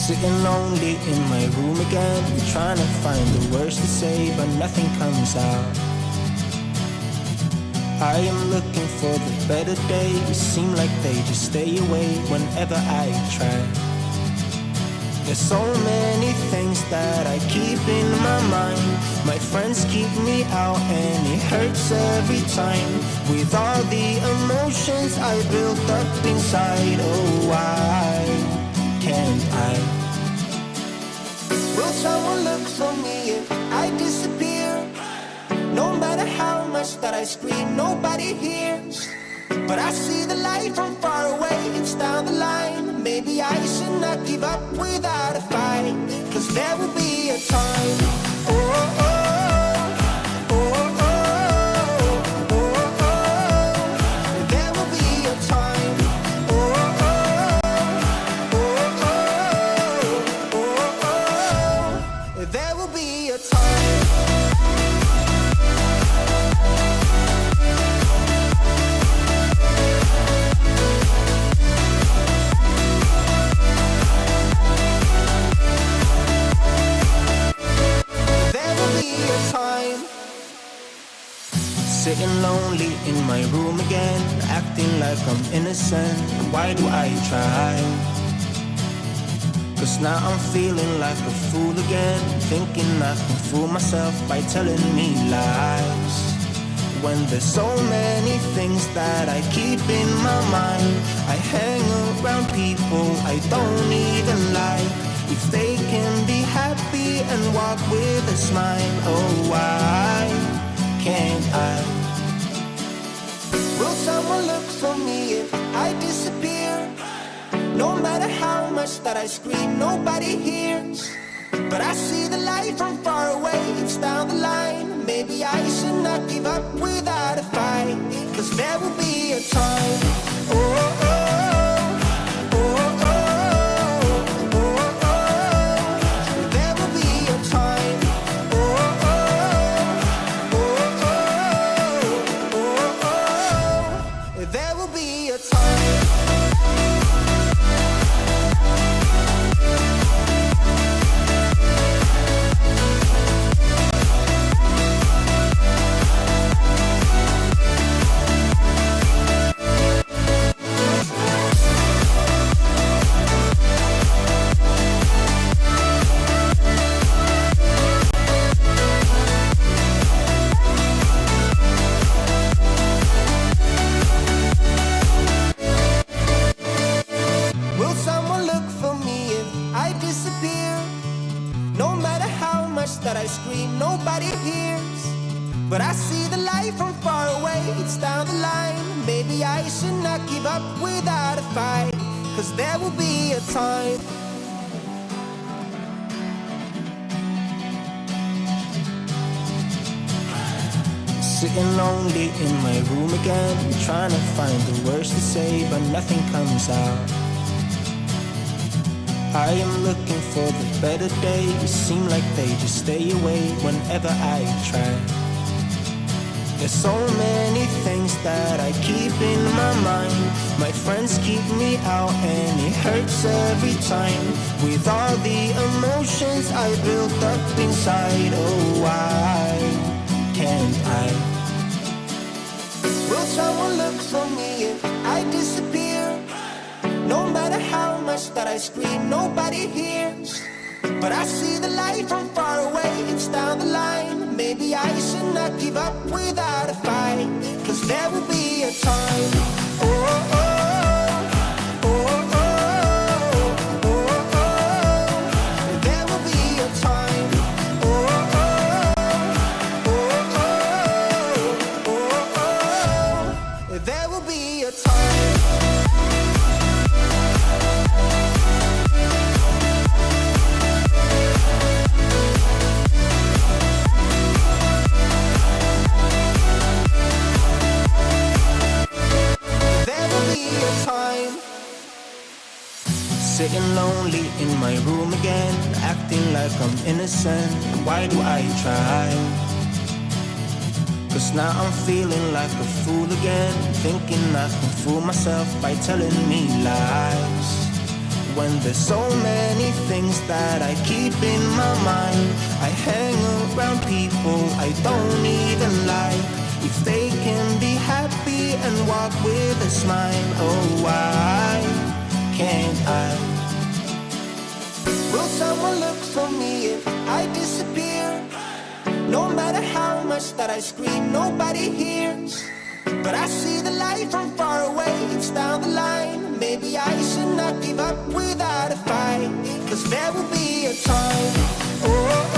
Sitting lonely in my room again, trying to find the words to say, but nothing comes out. I am looking for the better days, seem like they just stay away whenever I try. There's so many things that I keep in my mind. My friends keep me out and it hurts every time. With all the emotions I built up inside, oh why can't I? Will someone look for me if I disappear? No matter how much that I scream, nobody hears. But I see the light from far away, it's down the line. Maybe I should not give up without a fight, 'cause there will be a time. Oh, oh, oh, oh, oh, oh, oh. There will be a time. Oh, oh, oh, oh, oh, oh. There will be a time. Sitting lonely in my room again, acting like I'm innocent. Why do I try? 'Cause now I'm feeling like a fool again, thinking I can fool myself by telling me lies. When there's so many things that I keep in my mind, I hang around people I don't even like. If they can be happy and walk with a smile, oh why can't I? Will someone look for me if I disappear? No matter how much that I scream, nobody hears. But I see the light from far away, it's down the line. Maybe I should not give up without a fight, 'cause there will be a time. Oh, oh, oh, oh, oh, oh, oh. There will be a time. Oh, oh, oh, oh, oh, oh. There will be a time. That I scream, nobody hears. But I see the light from far away, it's down the line. Maybe I should not give up without a fight, 'cause there will be a time. Sitting lonely in my room again, trying to find the words to say, but nothing comes out. I am looking for the better days, seem like they just stay away whenever I try. There's so many things that I keep in my mind. My friends keep me out and it hurts every time. With all the emotions I built up inside, oh why can't I? Will someone look for me if I disappear? No matter how much that I scream, nobody hears. But I see the light from far away, it's down the line. Maybe I should not give up without a fight, 'cause there will be a time. Oh, oh, oh, oh, oh, oh, oh. There will be a time. Oh, oh, oh, oh, oh, oh. There will be a time. Sitting lonely in my room again, acting like I'm innocent. Why do I try? 'Cause now I'm feeling like a fool again, thinking I can fool myself by telling me lies. When there's so many things that I keep in my mind, I hang around people I don't even like. If they can be happy and walk with a smile, oh why can't I? Will someone look for me if I disappear? No matter how much that I scream, nobody hears. But I see the light from far away, it's down the line. Maybe I should not give up without a fight, 'cause there will be a time, oh,